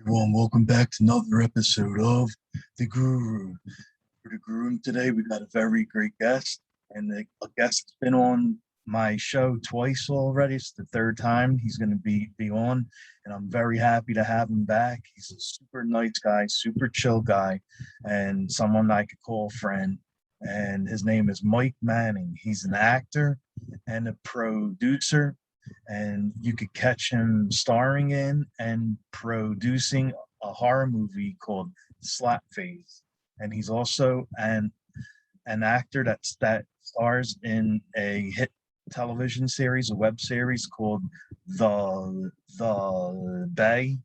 everyone, welcome back to another episode of the Grue Room. For the Grue Room today, we got a very great guest, and a guest that's been on my show twice already. It's the third time he's going to be on, and I'm very happy to have him back. He's a super nice guy, super chill guy, and someone I could call friend. And his name is Mike Manning. He's an actor and a producer, and you could catch him starring in and producing a horror movie called Slapface. And he's also an actor that stars in a hit television series, a web series called The Bay,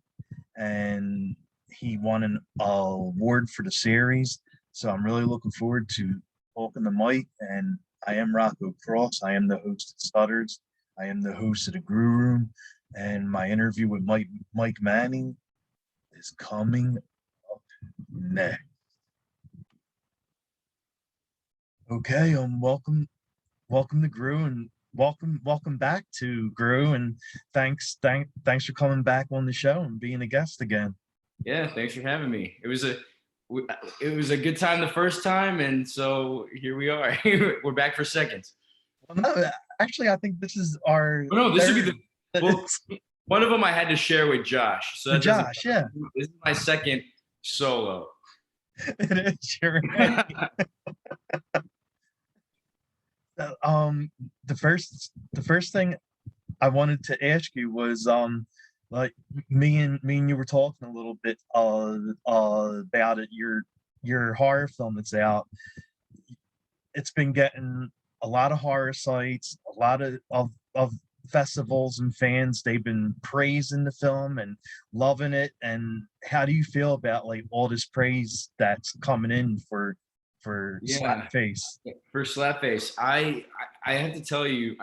and he won an award for the series. So I'm really looking forward to talking to Mike. And I am Rocco Cross. I am the host of Stutters. I am the host of the Grue Room, and my interview with Mike Manning is coming up next. Okay, welcome to Grue, and welcome back to Grue, and thanks for coming back on the show and being a guest again. Yeah, thanks for having me. It was a good time the first time, and so here we are. We're back for seconds. Well, no, actually, I think this is our. Oh, no, this would be one of them I had to share with Josh. So Josh, yeah, this is my second solo. It is. You're right. The first thing I wanted to ask you was like me and you were talking a little bit about it. Your horror film that's out. It's been getting a lot of horror sites, a lot of festivals and fans. They've been praising the film and loving it. And how do you feel about like all this praise that's coming in for Slapface? For Slapface, I have to tell you,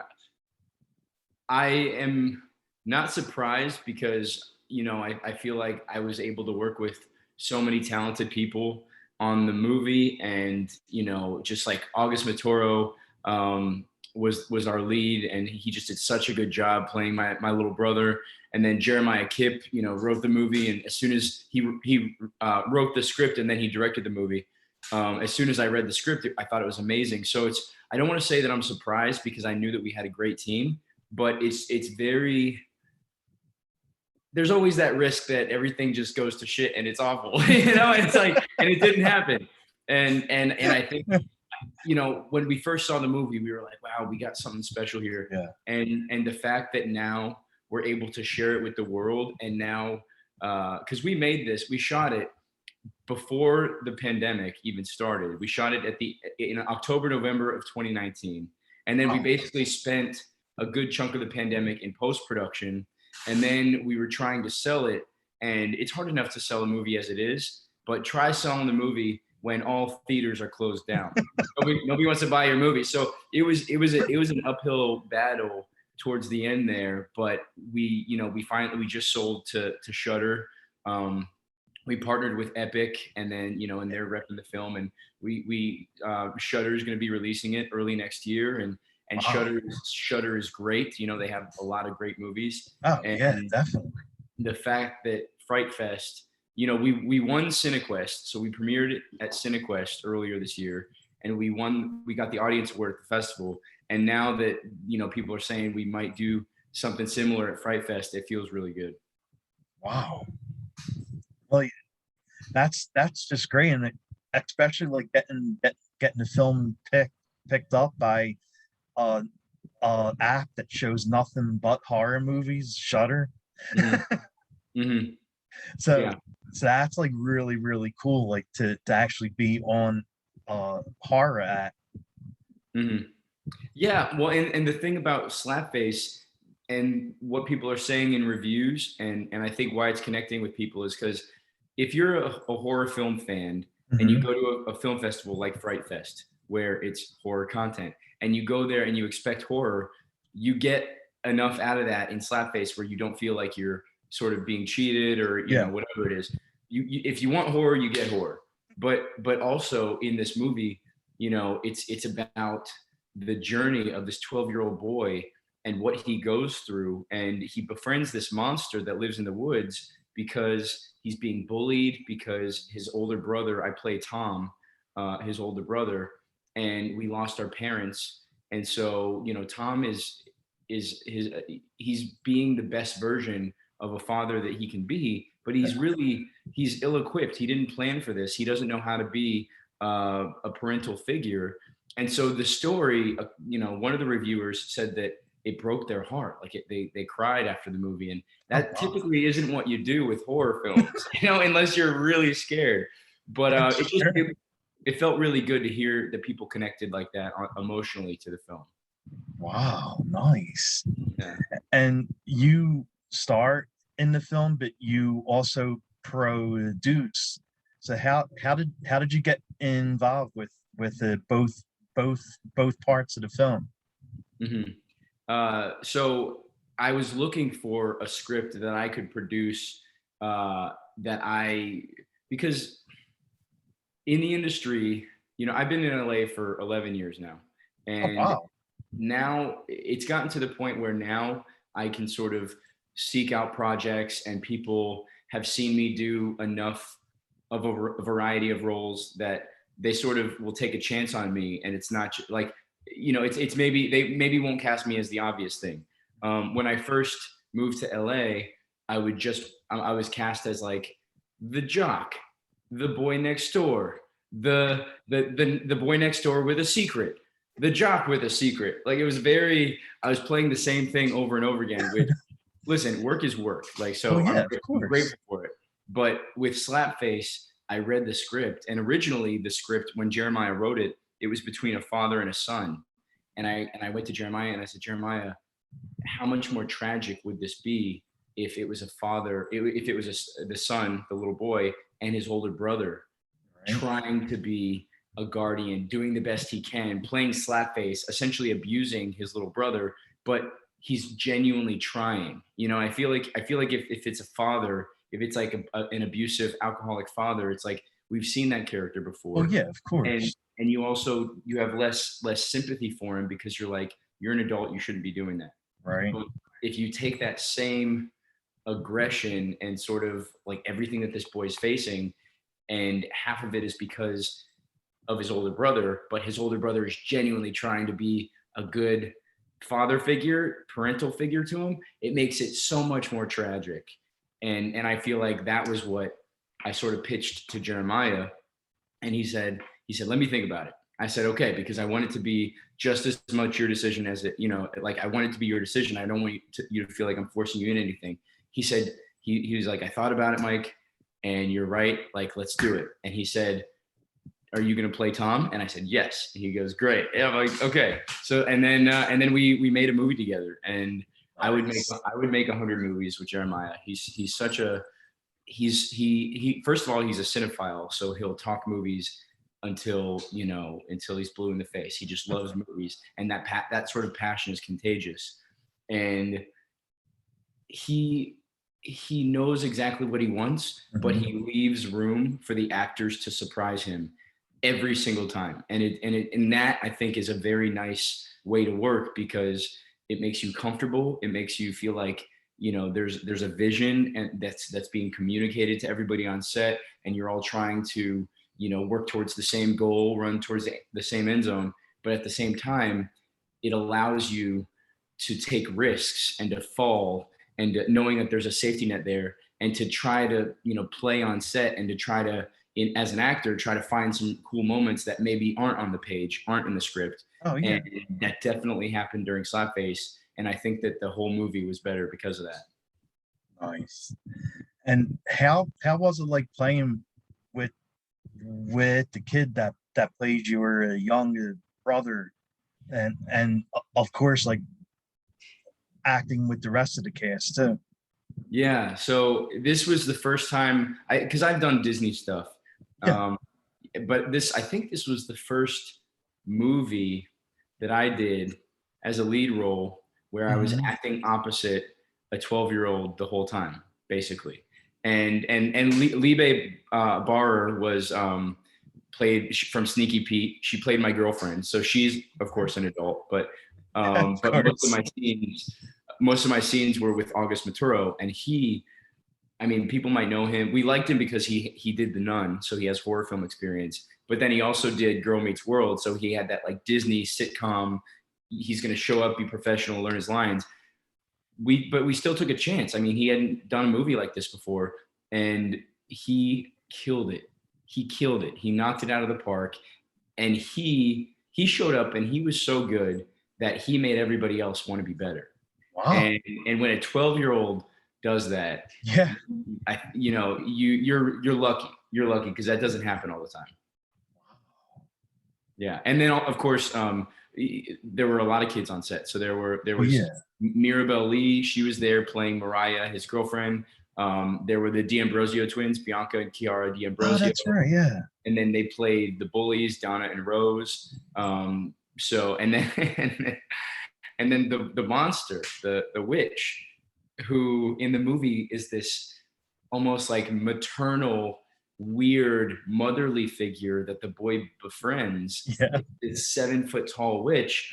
I am not surprised because I feel like I was able to work with so many talented people on the movie, and just like August Matoro was our lead, and he just did such a good job playing my little brother. And then Jeremiah Kipp, wrote the movie, and as soon as he wrote the script and then he directed the movie, as soon as I read the script, I thought it was amazing. So I don't want to say that I'm surprised because I knew that we had a great team, but it's very, there's always that risk that everything just goes to shit and it's awful, it's like, and it didn't happen. And I think, when we first saw the movie, we were like, wow, we got something special here. Yeah. And the fact that now we're able to share it with the world, and now, cause we shot it before the pandemic even started. We shot it in October, November of 2019. And then we basically spent a good chunk of the pandemic in post-production. And then we were trying to sell it. And it's hard enough to sell a movie as it is, but try selling the movie when all theaters are closed down. Nobody wants to buy your movie. So it was an uphill battle towards the end there. But we just sold to Shudder. We partnered with Epic, and then and they're repping the film, and we Shudder is going to be releasing it early next year, and wow. Shudder is great. They have a lot of great movies. Oh, and yeah, definitely. The fact that Fright Fest, we won Cinequest, so we premiered it at Cinequest earlier this year, and we got the audience award at the festival. And now that people are saying we might do something similar at Fright Fest, it feels really good. Wow. Well, that's just great, and especially like getting the film picked up by an app that shows nothing but horror movies, Shudder. Mm-hmm. Mm-hmm. So that's like really, really cool, like to actually be on horror app. Mm-hmm. Yeah, well, and the thing about Slapface and what people are saying in reviews, and I think why it's connecting with people is because if you're a horror film fan, mm-hmm. and you go to a film festival like Fright Fest, where it's horror content, and you go there and you expect horror, you get enough out of that in Slapface where you don't feel like you're sort of being cheated or whatever it is. You if you want horror, you get horror. But also in this movie, it's about the journey of this 12-year-old boy and what he goes through, and he befriends this monster that lives in the woods, because he's being bullied, because his older brother, I play Tom, his older brother, and we lost our parents. And so, you know, Tom is he's being the best version of a father that he can be, but he's ill-equipped. He didn't plan for this. He doesn't know how to be a parental figure. And so the story, you know, one of the reviewers said that it broke their heart. Like they cried after the movie, and that typically isn't what you do with horror films, you know, unless you're really scared. But it felt really good to hear that people connected like that emotionally to the film. Wow, nice. Yeah. And you star in the film, but you also produce. So how did you get involved with both parts of the film? So I was looking for a script that I could produce, because in the industry, you know, I've been in LA for 11 years now. And now it's gotten to the point where now I can sort of seek out projects, and people have seen me do enough of a variety of roles that they sort of will take a chance on me. And it's not like, you know, it's maybe they maybe won't cast me as the obvious thing. When I first moved to LA, I was cast as like the jock, the boy next door, the boy next door with a secret, the jock with a secret. Like it was I was playing the same thing over and over again. Which, listen, work is work. Like, so yeah, I'm grateful for it. But with Slapface, I read the script, and originally the script, when Jeremiah wrote it, it was between a father and a son. And I went to Jeremiah and I said, Jeremiah, how much more tragic would this be if it was a father, if it was the son, the little boy, and his older brother trying to be a guardian, doing the best he can, playing Slapface, essentially abusing his little brother, but he's genuinely trying. You know, I feel like if it's a father, if it's like an abusive alcoholic father, it's like we've seen that character before. Oh yeah, of course. And you have less sympathy for him, because you're like, you're an adult, you shouldn't be doing that. Right. But if you take that same aggression and sort of like everything that this boy is facing, and half of it is because of his older brother, but his older brother is genuinely trying to be a good father figure, parental figure to him, it makes it so much more tragic. And I feel like that was what I sort of pitched to Jeremiah. And he said, let me think about it. I said, okay, because I want it to be just as much your decision as it, you know, like I want it to be your decision. I don't want you to feel like I'm forcing you in anything. He said, he was like, I thought about it, Mike, and you're right. Like, let's do it. And he said, are you going to play Tom? And I said, yes. And he goes, great. Yeah, I'm like, okay. So, and then we made a movie together, and nice. I would make 100 movies with Jeremiah. He's such a, he first of all, he's a cinephile. So he'll talk movies until he's blue in the face. He just loves movies. And that sort of passion is contagious. And he knows exactly what he wants, but he leaves room for the actors to surprise him every single time. And that I think is a very nice way to work, because it makes you comfortable. It makes you feel like, you know, there's a vision and that's being communicated to everybody on set, and you're all trying to, you know, work towards the same goal, run towards the same end zone. But at the same time, it allows you to take risks and to fall, and knowing that there's a safety net there, and to try to, you know, play on set, and to try to, as an actor, try to find some cool moments that maybe aren't on the page, aren't in the script. Oh yeah. And that definitely happened during Slapface. And I think that the whole movie was better because of that. Nice. And how was it like playing with the kid that played your younger brother, and of course, like acting with the rest of the cast too? Yeah, so this was the first time because I've done Disney stuff. Yeah. But I think this was the first movie that I did as a lead role where I was acting opposite a 12-year-old the whole time, basically. And Libe Barrer was played from Sneaky Pete. She played my girlfriend, so she's of course an adult. But most of my scenes were with August Maturo, and he I mean, people might know him. We liked him because he did The Nun, so he has horror film experience. But then he also did Girl Meets World, so he had that like Disney sitcom. He's going to show up, be professional, learn his lines. But we still took a chance. I mean, he hadn't done a movie like this before, and he killed it. He killed it. He knocked it out of the park, and he showed up, and he was so good that he made everybody else want to be better. Wow. And when a 12-year-old does that, Yeah. you're lucky. You're lucky because that doesn't happen all the time. Yeah, and then of course there were a lot of kids on set. So there was Mirabelle Lee. She was there playing Mariah, his girlfriend. There were the D'Ambrosio twins, Bianca and Chiara D'Ambrosio. Oh, that's right. Yeah. And then they played the bullies, Donna and Rose. So and then the monster, the witch, who in the movie is this almost like maternal, weird, motherly figure that the boy befriends. Yeah. This 7-foot tall witch.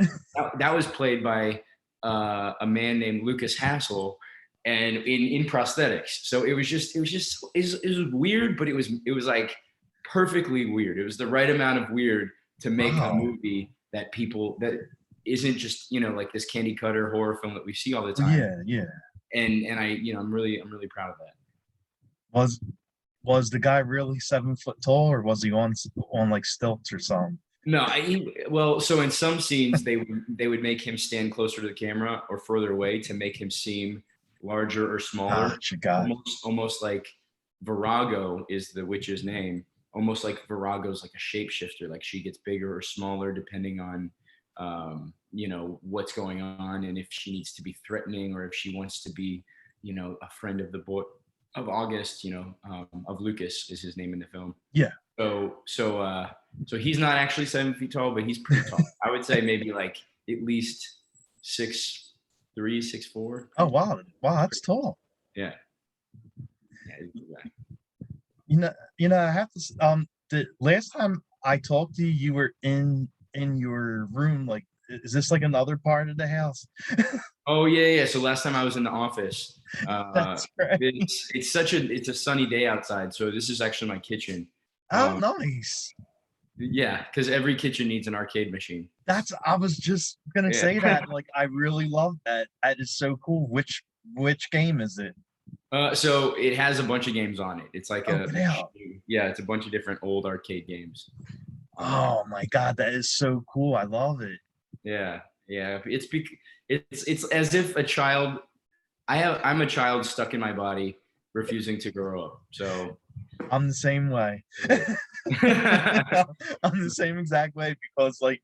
that was played by a man named Lucas Hassel, and in prosthetics. So it was weird, but it was like perfectly weird. It was the right amount of weird to make a movie that isn't just, like this candy cutter horror film that we see all the time. Yeah. And I'm really proud of that. Was the guy really 7 foot tall, or was he on like stilts or something? No, so in some scenes they would make him stand closer to the camera or further away to make him seem larger or smaller. Almost like Virago is the witch's name. Almost like Virago's like a shapeshifter, like she gets bigger or smaller depending on what's going on, and if she needs to be threatening or if she wants to be, a friend of the boy of August, of Lucas is his name in the film. Yeah. So he's not actually 7 feet tall, but he's pretty tall. I would say maybe like at least 6'3", 6'4". Oh wow, that's tall. Yeah. I have to. The last time I talked to you, you were in your room. Like, is this like another part of the house? Oh yeah. So last time I was in the office. That's right. It's a sunny day outside, so this is actually my kitchen. Oh, nice. Yeah, because every kitchen needs an arcade machine. I was just gonna say that. Like, I really love that. That is so cool. Which game is it? So it has a bunch of games on it. It's like it's a bunch of different old arcade games. Oh my God, that is so cool. I love it. Yeah. It's as if a child. I'm a child stuck in my body, refusing to grow up. So I'm the same way. I'm the same exact way, because like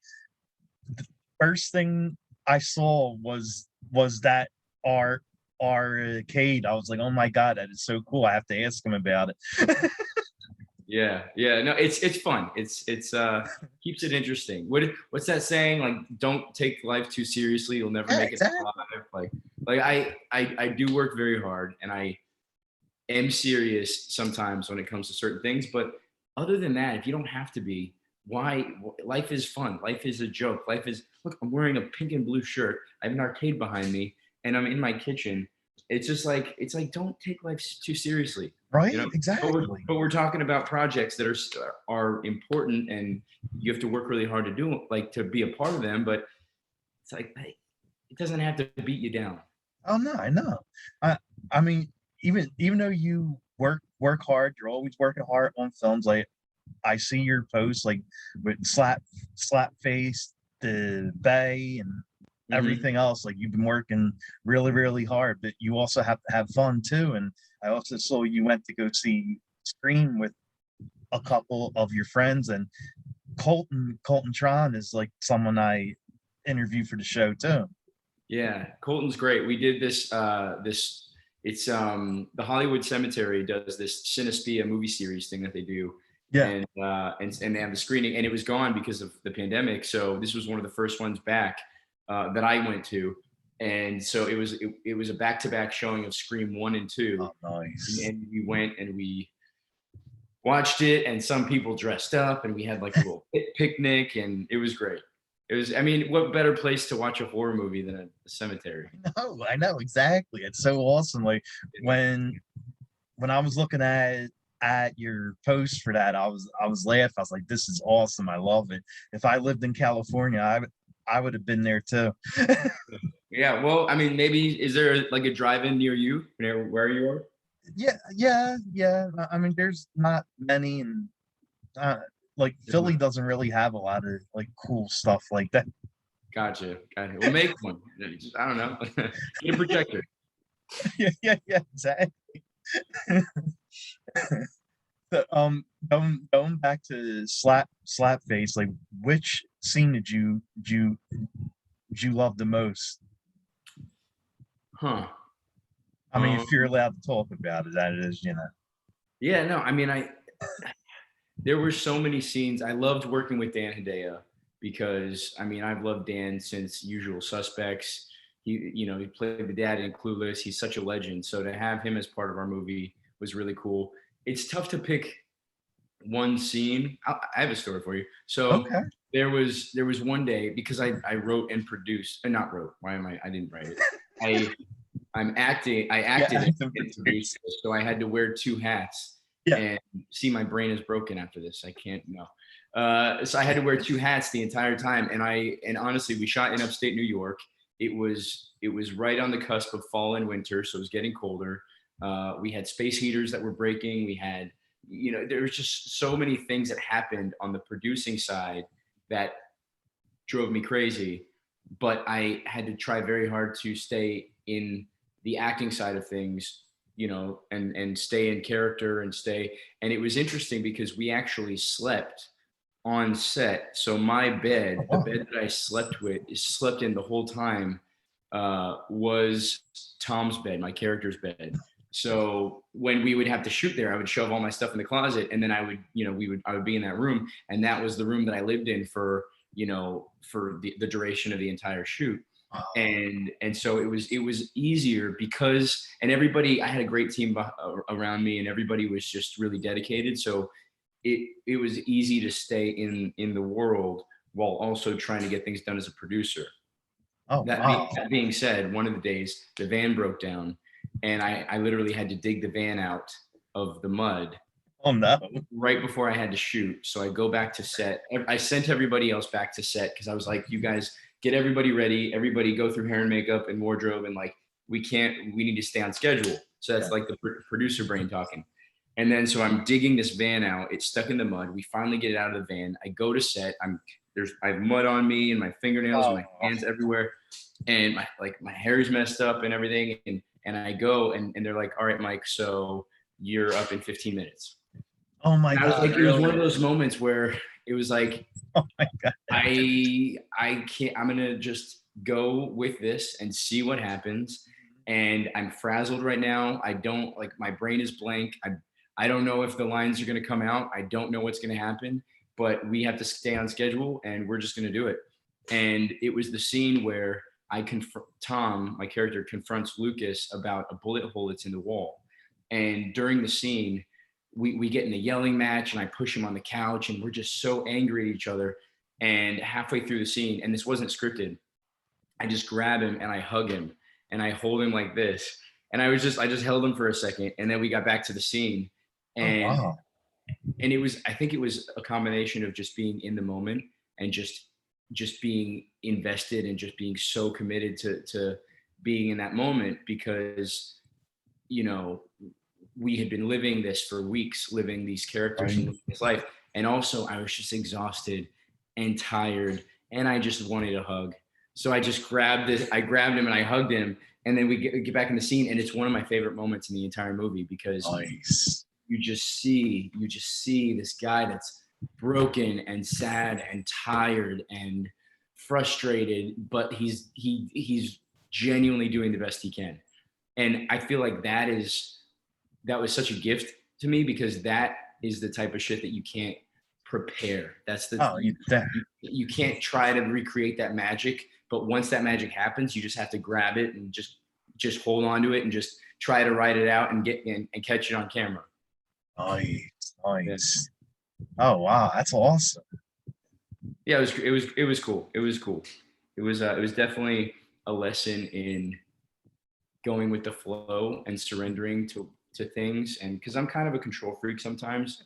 the first thing I saw was that our arcade. I was like, oh my God, that is so cool. I have to ask him about it. Yeah. No, it's fun. It's keeps it interesting. What's that saying? Like, don't take life too seriously. You'll never make it alive. Like I do work very hard, and I am serious sometimes when it comes to certain things. But other than that, if you don't have to be, why? Life is fun. Life is a joke. Look, I'm wearing a pink and blue shirt. I have an arcade behind me, and I'm in my kitchen. It's like don't take life too seriously. Right, exactly. But we're talking about projects that are important, and you have to work really hard to do, like, to be a part of them. But it's like, hey, it doesn't have to beat you down. Oh no, I know. I mean, even though you work hard, you're always working hard on films. Like, I see your posts like with Slapface, the Bay, and everything else. Like, you've been working really, really hard, but you also have to have fun too. And I also saw you went to go see Scream with a couple of your friends, and Colton Tron is like someone I interviewed for the show too. Yeah, Colton's great. We did this it's the Hollywood Cemetery does this Cinespia movie series thing that they do. Yeah. And they have the screening, and it was gone because of the pandemic. So this was one of the first ones back that I went to. And so it was a back-to-back showing of Scream 1 and 2. Oh, nice. And we went and we watched it, and some people dressed up, and we had like a little picnic, and it was great. I mean, what better place to watch a horror movie than a cemetery? I know exactly. It's so awesome. Like when when I was looking at your post for that, I was laughing. I was like, this is awesome. I love it. If I lived in California, I would have been there too. Yeah, well, I mean, maybe is there like a drive-in near you, near where you are? Yeah. I mean, there's not many, and like Philly doesn't really have a lot of like cool stuff like that. Gotcha. We'll make one. I don't know. Get a projector. Yeah, exactly. So, going back to Slapface, like which scene did you love the most? Huh. I mean, if you're Um, allowed to talk about it, that is, you know. yeah, no, I mean, there were so many scenes. I loved working with Dan Hedaya because I mean I've loved Dan since Usual Suspects. He played the dad in Clueless. He's such a legend. So to have him as part of our movie was really cool. It's tough to pick one scene. I have a story for you. So Okay. there was one day because I wrote and produced and not wrote. Why am I didn't write it. I I'm acting. I acted Yeah, and produced it, so I had to wear two hats. yeah. And see, my brain is broken after this. I can't no. So I had to wear two hats the entire time, and honestly, we shot in upstate New York. It was right on the cusp of fall and winter, so it was getting colder. We had space heaters that were breaking. We had, there was just so many things that happened on the producing side that drove me crazy. But I had to try very hard to stay in the acting side of things, and stay in character and it was interesting because we actually slept on set. So my bed, the Oh, bed that I slept in the whole time, was Tom's bed, my character's bed. So when we would have to shoot there, I would shove all my stuff in the closet, and then I would be in that room, and that was the room that I lived in for the duration of the entire shoot. wow. And so it was easier because, and everybody, I had a great team around me, and everybody was just really dedicated. So it was easy to stay in the world while also trying to get things done as a producer. Oh, wow. That being said, one of the days the van broke down, and I literally had to dig the van out of the mud Oh no. right before I had to shoot. So I go back to set. I sent everybody else back to set because I was like, you guys get everybody ready. Everybody go through hair and makeup and wardrobe. And like, we need to stay on schedule. So that's Yeah. like the producer brain talking. And then so I'm digging this van out. It's stuck in the mud. We finally get it out of the van. I go to set. I have mud on me and my fingernails and Oh, my hands everywhere. And my hair is messed up and everything. And I go and they're like, all right, Mike, so you're up in 15 minutes. oh my And I was God, like, it was one of really? those moments where it was like, Oh my God. I can't, I'm gonna just go with this and see what happens. And I'm frazzled right now. I don't like, my brain is blank. I don't know if the lines are gonna come out. I don't know what's gonna happen, but we have to stay on schedule and we're just gonna do it. And it was the scene where Tom, my character, confronts Lucas about a bullet hole that's in the wall. And during the scene, we get in a yelling match and I push him on the couch and we're just so angry at each other. And halfway through the scene, and this wasn't scripted, I just grab him and I hug him and I hold him like this. And I just held him for a second, and then we got back to the scene. Oh And wow. I think it was a combination of just being in the moment and just being invested and just being so committed to being in that moment because you know we had been living this for weeks, living these characters and Right. living this life. And also I was just exhausted and tired and I just wanted a hug. So I grabbed him and I hugged him. And then we get back in the scene. And it's one of my favorite moments in the entire movie because Nice. you just see this guy that's broken and sad and tired and frustrated, but he's genuinely doing the best he can. And I feel like that was such a gift to me because that is the type of shit that you can't prepare. That's the Oh, that. you can't try to recreate that magic, but once that magic happens, you just have to grab it and just hold on to it and just try to write it out and and catch it on camera. Nice. Yeah. Nice. Oh wow, that's awesome. Yeah, it was cool. It was cool. It was definitely a lesson in going with the flow and surrendering to things, and because I'm kind of a control freak sometimes,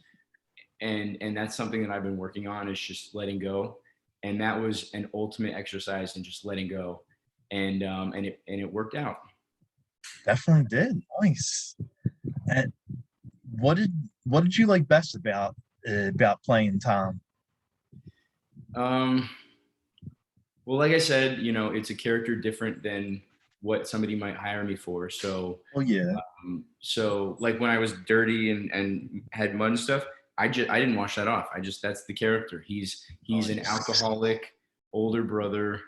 and that's something that I've been working on, is just letting go. And that was an ultimate exercise in just letting go, and it worked out. Definitely did. Nice. And what did you like best about playing Tom? Um, well, like I said, it's a character different than what somebody might hire me for. Oh yeah. So like when I was dirty and had mud and stuff, I didn't wash that off. That's the character. He's an Nice. alcoholic older brother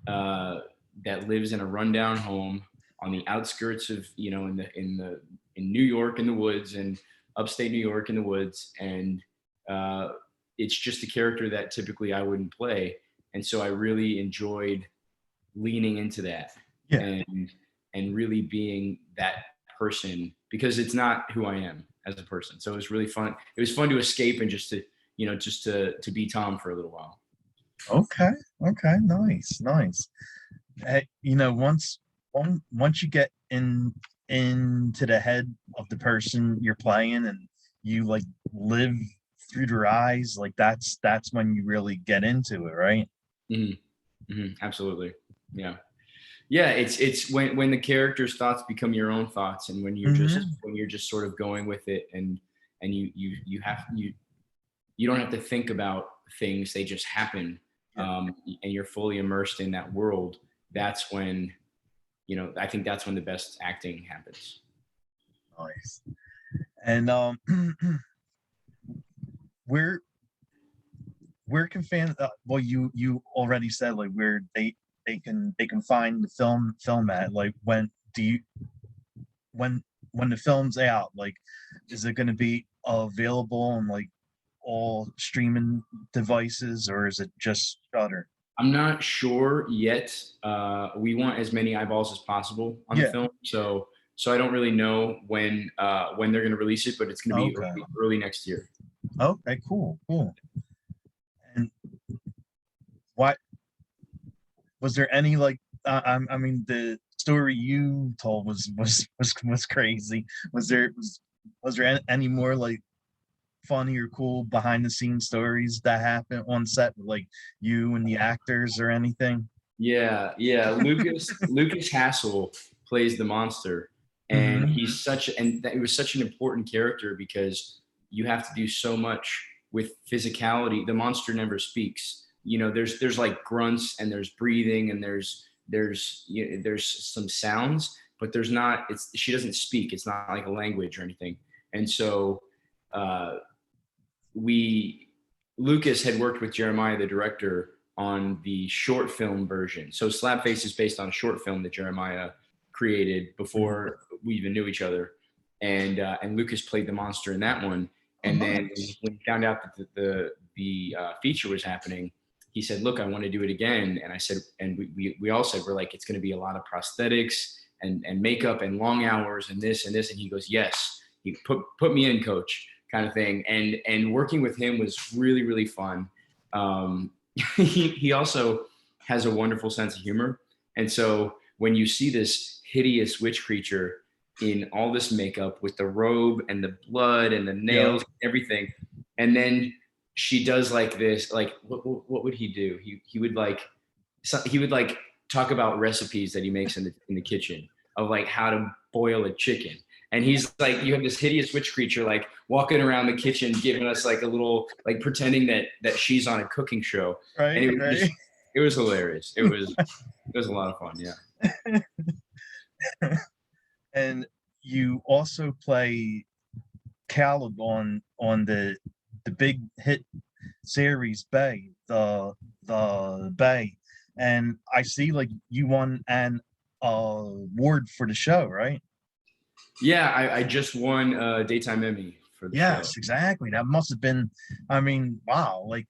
that lives in a rundown home on the outskirts of, in New York in the woods, and upstate New York in the woods, and it's just a character that typically I wouldn't play, and so I really enjoyed leaning into that, Yeah. and really being that person, because it's not who I am as a person. So it was really fun. It was fun to escape and just to be Tom for a little while. Okay. Okay. Nice. Nice. Once you get into the head of the person you're playing, and you like live through their eyes, like that's when you really get into it, right? Absolutely. Yeah. Yeah. It's when the character's thoughts become your own thoughts, and when you're just sort of going with it, and you don't have to think about things, they just happen. And you're fully immersed in that world. That's when, I think that's when the best acting happens. Nice. And where can fans well, you already said like where they can find the film at, like when the film's out, like is it going to be available on like all streaming devices, or is it just Shudder? I'm not sure yet. We want as many eyeballs as possible on the film, so I don't really know when they're going to release it, but it's going to be early next year. Okay, cool. And what was there any like? I mean, the story you told was crazy. Was there any more like funny or cool behind the scenes stories that happen on set with like you and the actors or anything? Yeah. Lucas Hassel plays the monster, and it was such an important character, because you have to do so much with physicality. The monster never speaks. There's like grunts, and there's breathing, and there's some sounds, but she doesn't speak. It's not like a language or anything. And so Lucas had worked with Jeremiah, the director, on the short film version. So Slapface is based on a short film that Jeremiah created before we even knew each other, and Lucas played the monster in that one. And then when he found out that the feature was happening, he said, "Look, I want to do it again." And I said, and we all said, we're like, it's going to be a lot of prosthetics and makeup and long hours and this and this. And he goes, "Yes." He put me in, coach, kind of thing. And working with him was really, really fun. He also has a wonderful sense of humor. And so when you see this hideous witch creature in all this makeup with the robe and the blood and the nails, and everything, and then she does like this, like what would he do? He would talk about recipes that he makes in the kitchen of like how to boil a chicken. And he's like, you have this hideous witch creature like walking around the kitchen, giving us like a little, like pretending that she's on a cooking show. Right, and it was hilarious. It was a lot of fun. Yeah. And you also play Caleb on the big hit series Bay, the Bay, and I see like you won an award for the show, right? Yeah, I just won a daytime Emmy for the show. Yes, exactly. That must have been, I mean, wow, like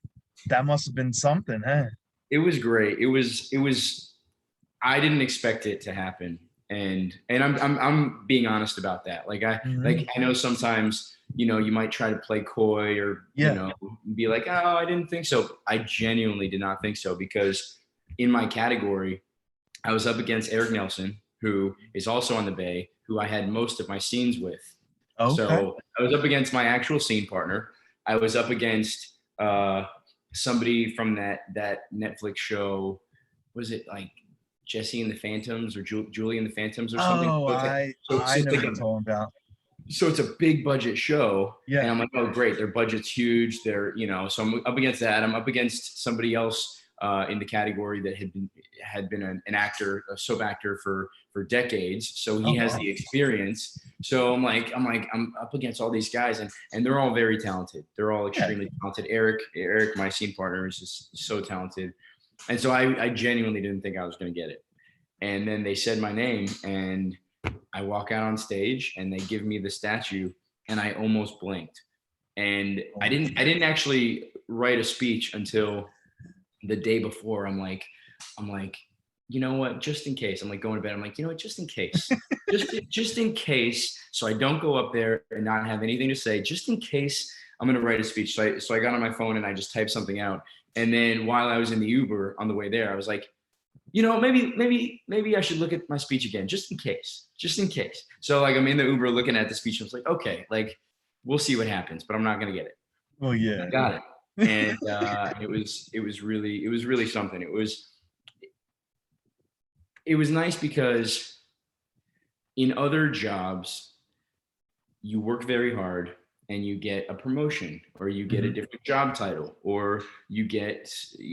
that must have been something, huh? It was great. It was I didn't expect it to happen. And I'm being honest about that. Like I know sometimes, you might try to play coy or be like, "Oh, I didn't think so." I genuinely did not think so, because in my category, I was up against Eric Nelson, who is also on the Bay, who I had most of my scenes with. Okay. So I was up against my actual scene partner. I was up against somebody from that Netflix show. Was it like Jesse and the Phantoms or Julie and the Phantoms or something? Oh, I know what you're talking about. So it's a big budget show, and Yeah. I'm like, oh great, their budget's huge. They're, so I'm up against that. I'm up against somebody else in the category that had been an actor, a soap actor for decades. So he Oh, has wow. the experience. So I'm up against all these guys, and they're all very talented. They're all Yeah. extremely talented. Eric, my scene partner, is just so talented, and so I genuinely didn't think I was going to get it. And then they said my name, and I walk out on stage and they give me the statue, and I almost blinked. And I didn't actually write a speech until the day before. I'm like, you know what, just in case. I'm like going to bed. I'm like, you know what, just in case. just in case, so I don't go up there and not have anything to say, just in case I'm going to write a speech. So I got on my phone and I just typed something out. And then while I was in the Uber on the way there, I was like, maybe I should look at my speech again, just in case. So like I'm in the Uber looking at the speech. I was like, okay, like we'll see what happens, but I'm not gonna get it. Well, yeah. I got it, and it was really something. It was nice because in other jobs you work very hard and you get a promotion or you get a different job title or you get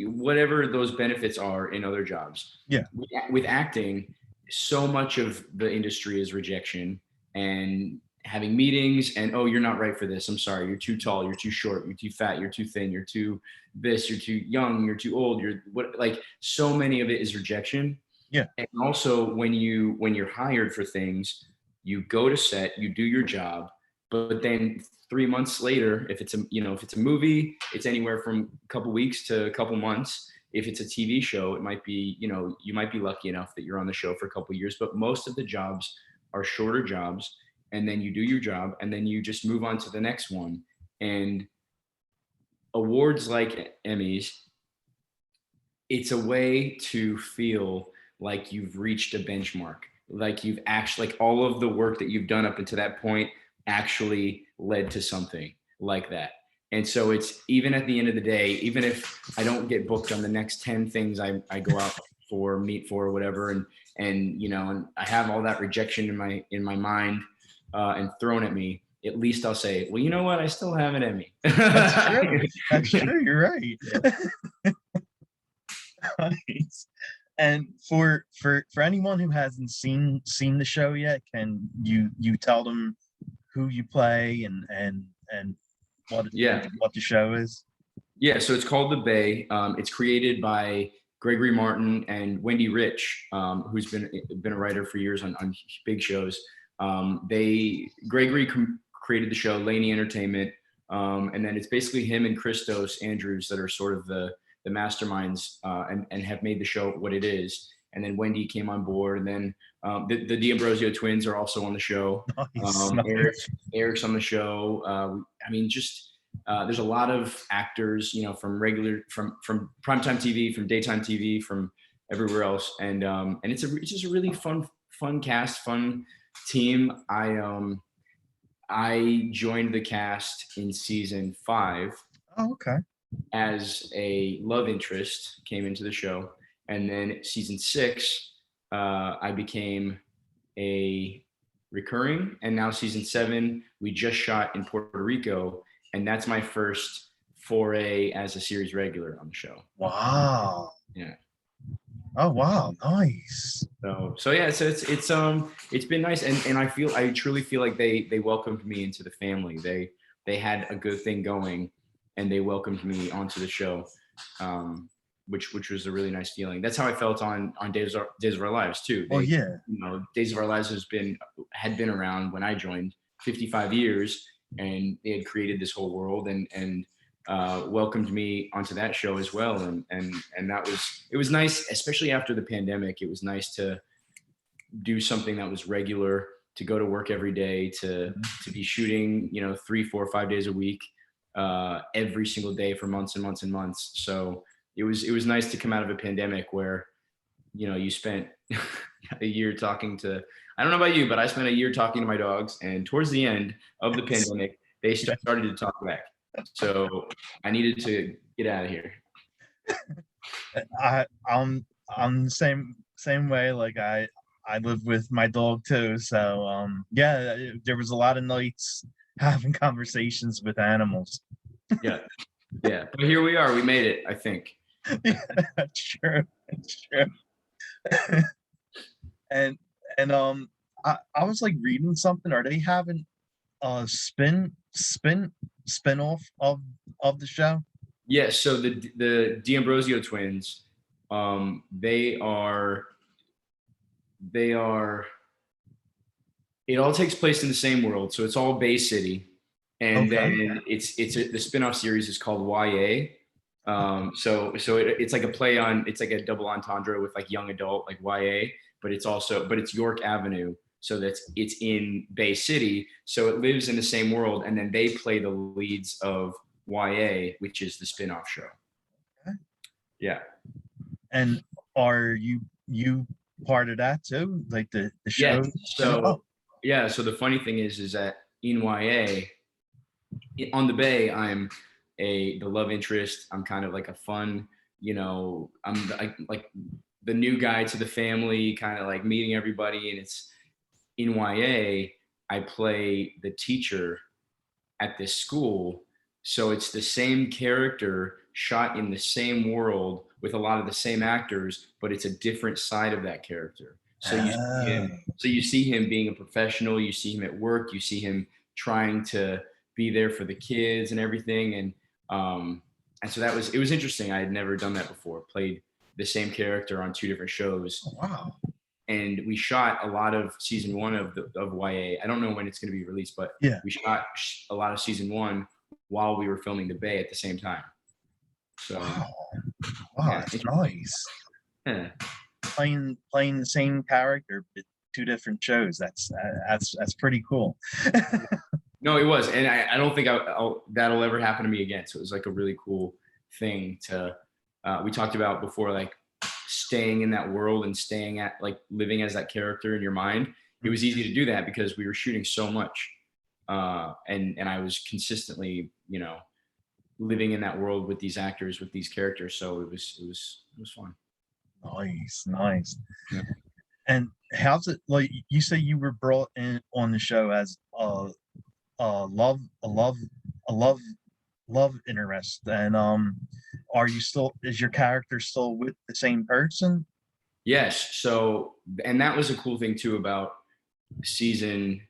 whatever those benefits are in other jobs. Yeah. With acting, so much of the industry is rejection and having meetings and, oh, you're not right for this. I'm sorry. You're too tall. You're too short. You're too fat. You're too thin. You're too this. You're too young. You're too old. You're what? Like so many of it is rejection. Yeah. And also when you're hired for things, you go to set, you do your job, but then 3 months later, if it's a movie, it's anywhere from a couple weeks to a couple months. If it's a TV show, it might be, you might be lucky enough that you're on the show for a couple years, but most of the jobs are shorter jobs. And then you do your job and then you just move on to the next one. And awards like Emmys, it's a way to feel like you've reached a benchmark, like you've actually, like all of the work that you've done up until that point actually led to something like that. And so it's, even at the end of the day, even if I don't get booked on the next 10 things I go out for, meet for, or whatever, and and I have all that rejection in my mind and thrown at me, at least I'll say, well, you know what, I still have an Emmy. That's true. That's true. You're right. Nice. And for anyone who hasn't seen the show yet, can you tell them who you play and what the show is? Yeah, so it's called The Bay. It's created by Gregory Martin and Wendy Rich, who's been a writer for years on big shows. Gregory created the show, Laney Entertainment, and then it's basically him and Christos Andrews that are sort of the masterminds and have made the show what it is. And then Wendy came on board, and then the D'Ambrosio twins are also on the show. Nice. Eric's on the show. There's a lot of actors, from primetime TV, from daytime TV, from everywhere else, and it's just a really fun cast, fun team. I joined the cast in season 5. Oh, okay. As a love interest, came into the show, and then season 6, I became a recurring, and now season 7 we just shot in Puerto Rico, and that's my first foray as a series regular on the show. Wow. Yeah. Oh wow, nice. So yeah, so it's been nice, and I truly feel like they welcomed me into the family. They had a good thing going, and they welcomed me onto the show, which was a really nice feeling. That's how I felt on Days of Our Lives too. Yeah. Days of Our Lives had been around when I joined 55 years, and they had created this whole world and welcomed me onto that show as well. And it was nice, especially after the pandemic. It was nice to do something that was regular, to go to work every day, to be shooting, 3, 4, 5 days a week, every single day for months and months and months. So it was nice to come out of a pandemic where, you spent a year talking to I don't know about you, but I spent a year talking to my dogs, and towards the end of the pandemic, they started to talk back. So I needed to get out of here. I'm the same way. Like I live with my dog too. So yeah, there was a lot of nights having conversations with animals. Yeah. Yeah. But here we are. We made it, I think. Yeah, that's true. That's true. and I was like reading something. Are they having a spin-off of the show? Yeah, so the D'Ambrosio twins, they are it all takes place in the same world, so it's all Bay City, and Okay. then the spinoff series is called YA. It's like a play on, it's like a double entendre with like young adult, like YA, but it's York Avenue, so it's in Bay City, so it lives in the same world, and then they play the leads of YA, which is the spinoff show. Okay. Yeah. And are you part of that too? Like the show? Yeah. So the funny thing is that in YA, on the Bay, I'm the love interest. I'm kind of like a fun, I'm like the new guy to the family, kind of like meeting everybody. And it's in YA, I play the teacher at this school. So it's the same character shot in the same world with a lot of the same actors, but it's a different side of that character. So you see him being a professional, you see him at work, you see him trying to be there for the kids and everything. And so it was interesting. I had never done that before, played the same character on two different shows. Oh, wow. And we shot a lot of season 1 of YA. I don't know when it's going to be released, but yeah, we shot a lot of season 1 while we were filming the Bay at the same time. So, wow, yeah, that's nice. Yeah. Playing the same character, but two different shows. That's pretty cool. No, it was, and I don't think that'll ever happen to me again. So it was like a really cool thing to. We talked about before, like staying in that world and staying at like living as that character in your mind. It was easy to do that because we were shooting so much, and I was consistently, living in that world with these actors, with these characters. So it was fun. Nice. Yeah. And how's it, like you say you were brought in on the show as a love interest, and is your character still with the same person? Yes. So, and that was a cool thing too about getting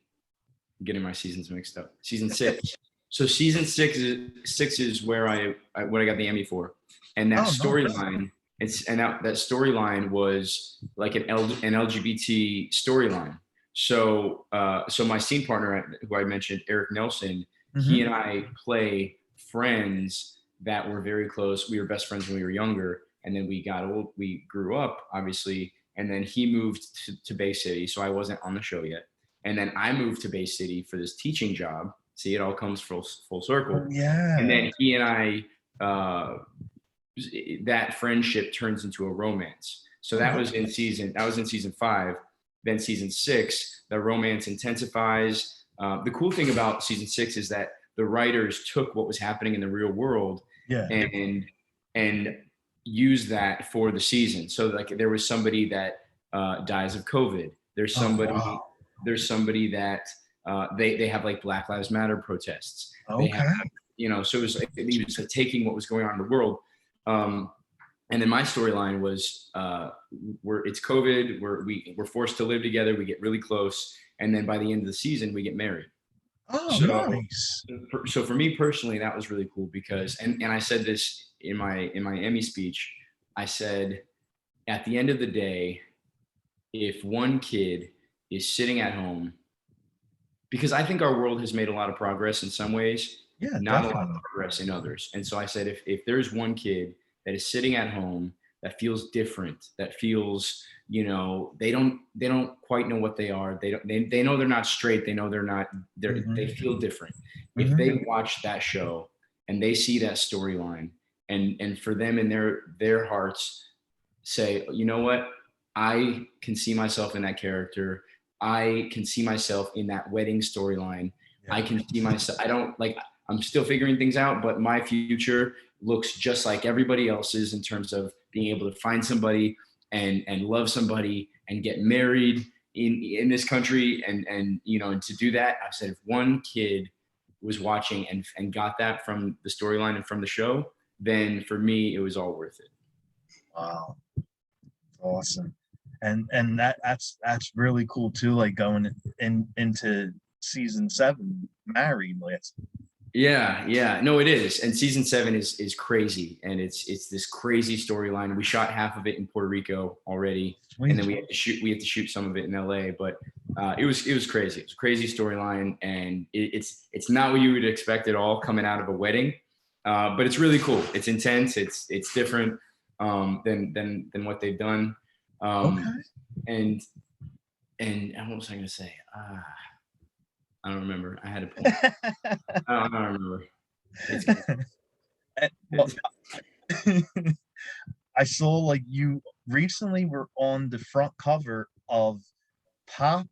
my seasons mixed up. Season 6. So season 6 is where I got the Emmy for, and that storyline. That storyline was like an LGBT storyline. So my scene partner, who I mentioned, Eric Nelson, he and I play friends that were very close. We were best friends when we were younger, and then we got old. We grew up, obviously, and then he moved to Bay City, so I wasn't on the show yet. And then I moved to Bay City for this teaching job. See, it all comes full circle. Yeah. And then he and I, that friendship turns into a romance. So that was in season 5. Then season 6, the romance intensifies. The cool thing about season 6 is that the writers took what was happening in the real world and used that for the season. So like there was somebody that dies of COVID. There's somebody that they have like Black Lives Matter protests. Okay. They have, so it was like taking what was going on in the world. And then my storyline was it's COVID. We're forced to live together. We get really close, and then by the end of the season, we get married. Oh, nice. So for me personally, that was really cool because, and I said this in my Emmy speech. I said, at the end of the day, if one kid is sitting at home, because I think our world has made a lot of progress in some ways, not a lot of progress in others. And so I said, if there's one kid that is sitting at home that feels different, that feels, they don't quite know what they are. They know they're not straight. They know they feel different. If they watch that show and they see that storyline and for them in their hearts say, you know what, I can see myself in that character. I can see myself in that wedding storyline. Yeah. I can see myself, I'm still figuring things out, but my future looks just like everybody else's in terms of being able to find somebody and love somebody and get married in this country. And, you know, and to do that, I said, if one kid was watching and got that from the storyline and from the show, then for me, it was all worth it. Wow. Awesome. And that's really cool too, like going into season 7 married. Yeah, no, it is. And season 7 is crazy, and it's this crazy storyline. We shot half of it in Puerto Rico already. Sweet. And then we had to shoot some of it in LA, but it was crazy. It was a crazy storyline, and it's not what you would expect at all coming out of a wedding, but it's really cool. It's intense. It's different than what they've done. Okay. And what was I gonna say? I don't remember. I had a point. I don't remember. Well, I saw like you recently were on the front cover of Pop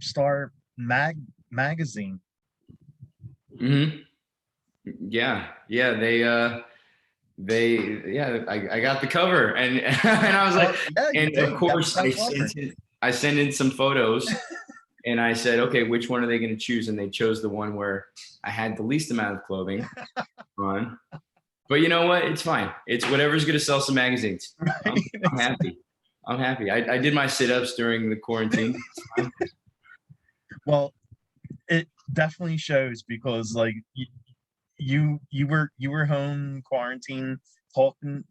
Star magazine. Mm-hmm. Yeah. I got the cover, and I was like, and of course I sent in some photos. And I said, okay, which one are they going to choose? And they chose the one where I had the least amount of clothing on. But you know what? It's fine. It's whatever's going to sell some magazines. I'm happy. I'm happy. I did my sit-ups during the quarantine. Well, it definitely shows, because like you were home quarantine, talking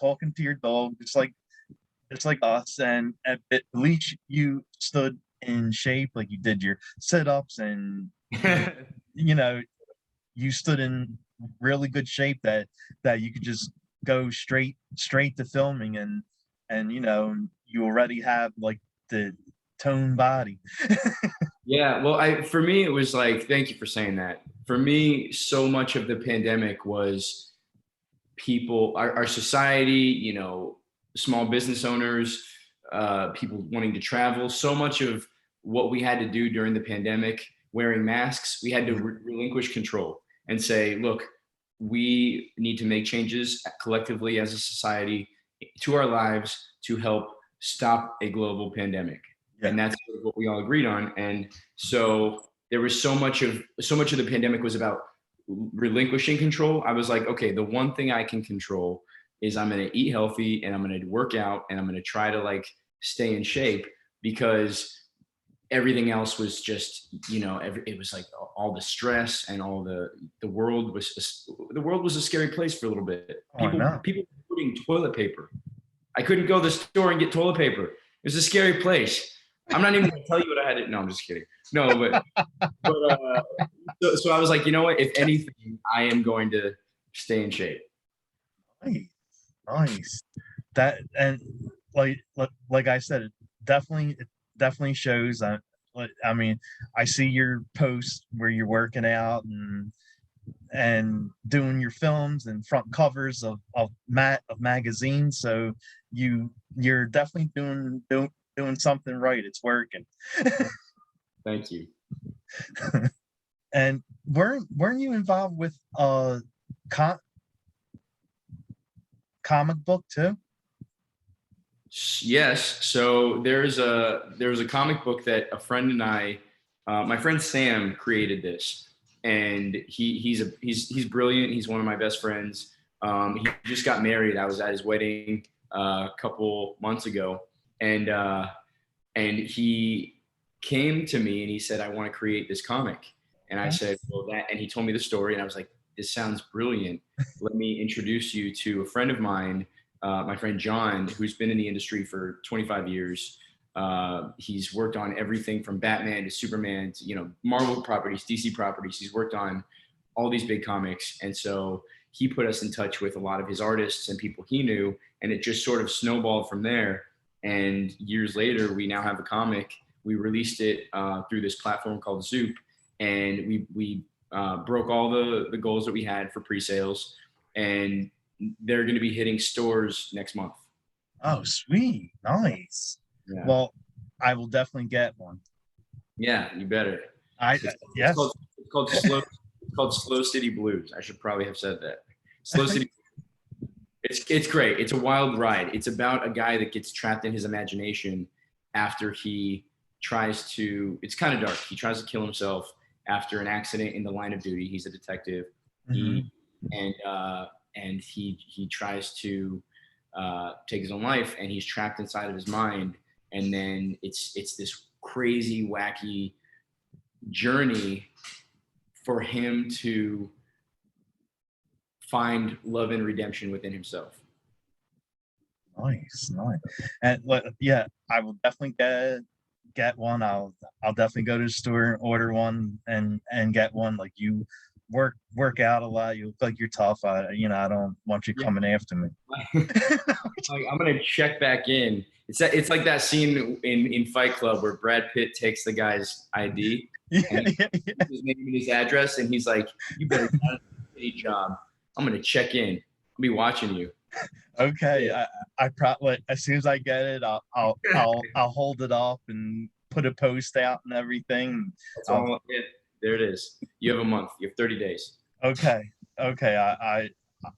to your dog, just like us, and at least you stood in shape, like you did your sit-ups, and you know, you stood in really good shape that you could just go straight to filming, and you know, you already have like the toned body. Yeah, well, for me it was like, thank you for saying that. For me, so much of the pandemic was people, our society, you know, small business owners, people wanting to travel. So much of what we had to do during the pandemic, wearing masks, we had to relinquish control and say, look, we need to make changes collectively as a society to our lives to help stop a global pandemic. Yeah. And that's what we all agreed on. And so there was so much of the pandemic was about relinquishing control. I was like, okay, the one thing I can control is I'm going to eat healthy, and I'm going to work out, and I'm going to try to like stay in shape, because everything else was just, you know, it was like all the stress and all the world was a scary place for a little bit. People putting toilet paper. I couldn't go to the store and get toilet paper. It was a scary place. I'm not even going to tell you what I had to. No, I'm just kidding. No, but so I was like, you know what? If anything, I am going to stay in shape. Nice. That, and like I said, it definitely shows. I mean, I see your posts where you're working out and doing your films and front covers of magazines. So you're definitely doing something right. It's working. Thank you. And weren't you involved with comic book too? Yes. So there was a comic book that a friend and I, my friend Sam, created this, and he's brilliant. He's one of my best friends. He just got married. I was at his wedding a couple months ago, and he came to me and he said, I want to create this comic. And I said, well, and he told me the story, and I was like, this sounds brilliant. Let me introduce you to a friend of mine, my friend John, who's been in the industry for 25 years. He's worked on everything from Batman to Superman to, you know, Marvel properties, DC properties. He's worked on all these big comics. And so he put us in touch with a lot of his artists and people he knew, and it just sort of snowballed from there. And years later, we now have a comic. We released it through this platform called Zoop, and we broke all the goals that we had for pre-sales, and they're going to be hitting stores next month. Oh, sweet. Nice. Yeah. Well, I will definitely get one. Yeah, you better. I It's, it's yes. called it's called slow it's called Slow City Blues. I should probably have said that. Slow City. It's great. It's a wild ride. It's about a guy that gets trapped in his imagination after he tries to. It's kind of dark. He tries to kill himself after an accident in the line of duty. He's a detective. He Mhm. and he tries to take his own life, and he's trapped inside of his mind. And then it's this crazy, wacky journey for him to find love and redemption within himself. Nice. And yeah, I will definitely get one. I'll definitely go to the store and order one and get one. Like, you work out a lot. You look like you're tough. I don't want you Yeah. coming after me. Like, I'm gonna check back in. It's like that scene in Fight Club where Brad Pitt takes the guy's ID Yeah, and he yeah, yeah. his name and his address, and he's like, "You better get a job. I'm gonna check in. I'll be watching you." Okay. Yeah. I probably, as soon as I get it, I'll hold it up and put a post out and everything. That's I'll all. Yeah, there it is. You have a month. You have 30 days. Okay. Okay.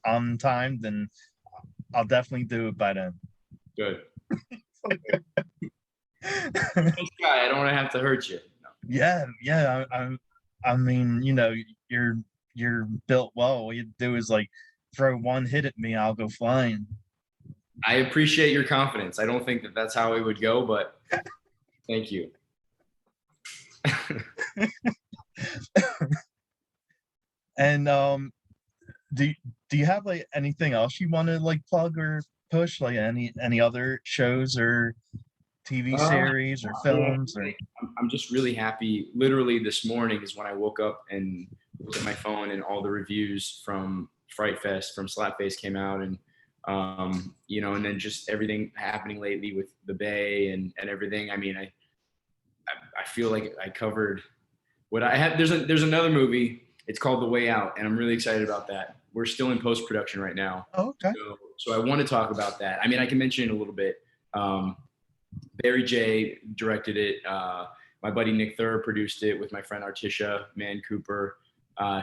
I'm timed, and I'll definitely do it by then. Good. Nice guy. I don't want to have to hurt you. No. Yeah. I mean, you're built well. All you do is like throw one hit at me, I'll go flying. I appreciate your confidence. I don't think that that's how it would go, but thank you. And do do you have like anything else you want to like plug or push, like any other shows or TV Uh, series or yeah, films or I'm just really happy. Literally this morning is when I woke up and looked at my phone, and all the reviews from Fright Fest, from Slapface came out, and and then just everything happening lately with the Bay and everything. I mean, I feel like I covered what I had. There's another movie. It's called The Way Out, and I'm really excited about that. We're still in post production right now, Oh, okay. so I want to talk about that. I mean, I can mention it a little bit. Um, Barry J directed it. My buddy Nick Thurr produced it with my friend Artisha Man Cooper.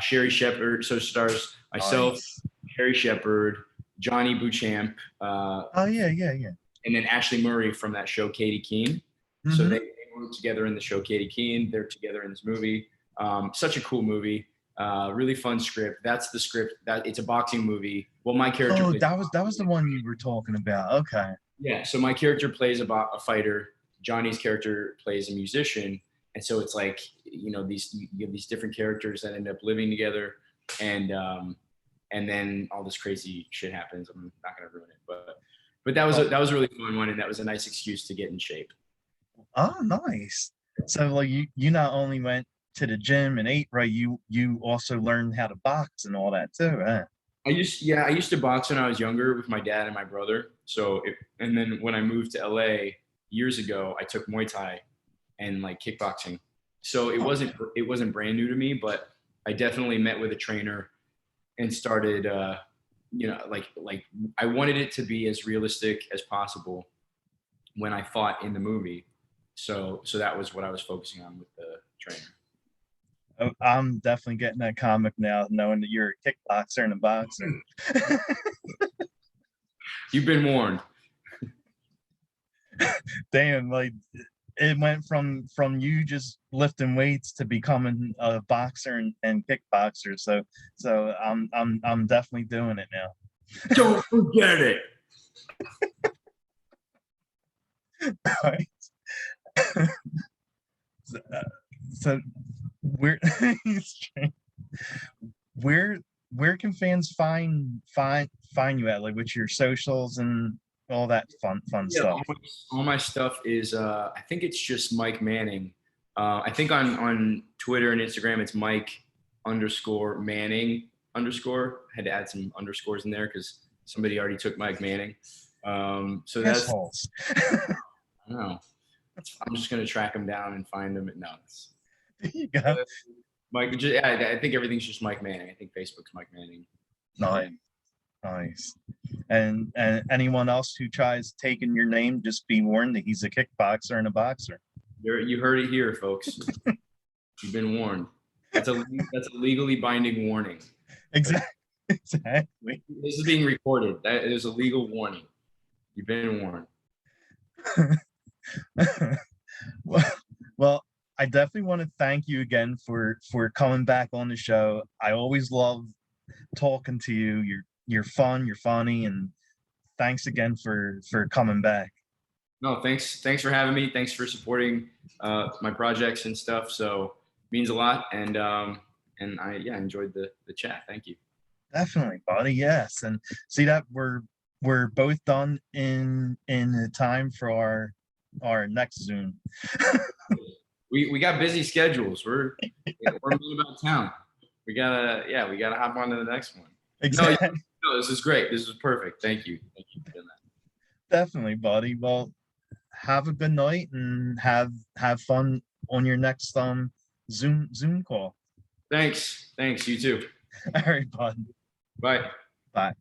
Sherry Shepard, so stars myself, Nice. Sherry Shepard, Johnny Bouchamp, Oh yeah. and then Ashley Murray from that show Katie Keene. So Mm-hmm. they work together in the show Katie Keene. They're together in this movie. Such a cool movie. Really fun script. That's the script. That it's a boxing movie. Well, my character. Oh, Plays that was the one you were talking about. Okay. Yeah, so my character plays about a fighter. Johnny's character plays a musician, and so it's like you have these different characters that end up living together, and then all this crazy shit happens. I'm not gonna ruin it, but that was a really fun one, and that was a nice excuse to get in shape. Oh, nice. So like you not only went to the gym and ate right, you also learned how to box and all that too, huh? I used to box when I was younger with my dad and my brother. And then when I moved to LA years ago, I took Muay Thai and like kickboxing. So it wasn't brand new to me, but I definitely met with a trainer and started like I wanted it to be as realistic as possible when I fought in the movie. So that was what I was focusing on with the trainer. Oh, I'm definitely getting that comic now, knowing that you're a kickboxer and a boxer. You've been warned. Damn, like it went from you just lifting weights to becoming a boxer and kickboxer. So I'm definitely doing it now. Don't forget it. Right. So where where where can fans find you at, like with your socials and all that fun Yeah, stuff? all my stuff is I think it's just Mike Manning. I think on Twitter and Instagram it's Mike underscore Manning underscore. I had to add some underscores in there because somebody already took Mike Manning. So that's Assholes. I don't know. I'm just gonna track him down and find him. No, There you go. Mike. I think everything's just Mike Manning. I think Facebook's Mike Manning. Nice. And anyone else who tries taking your name, just be warned that he's a kickboxer and a boxer. You heard it here, folks. You've been warned. That's a legally binding warning. Exactly. Exactly. This is being recorded. That is a legal warning. You've been warned. Well, I definitely want to thank you again for coming back on the show. I always love talking to you. You're fun, you're funny, and thanks again for coming back. No, thanks for having me. Thanks for supporting my projects and stuff. So means a lot, and I enjoyed the chat. Thank you. Definitely, buddy. Yes, and see that we're both done in the time for our next Zoom. We got busy schedules. We're moving about town. We gotta hop on to the next one. Exactly. No, this is great. This is perfect. Thank you for doing that. Definitely, buddy. Well, have a good night and have fun on your next Zoom call. Thanks. You too. All right, bud. Bye. Bye.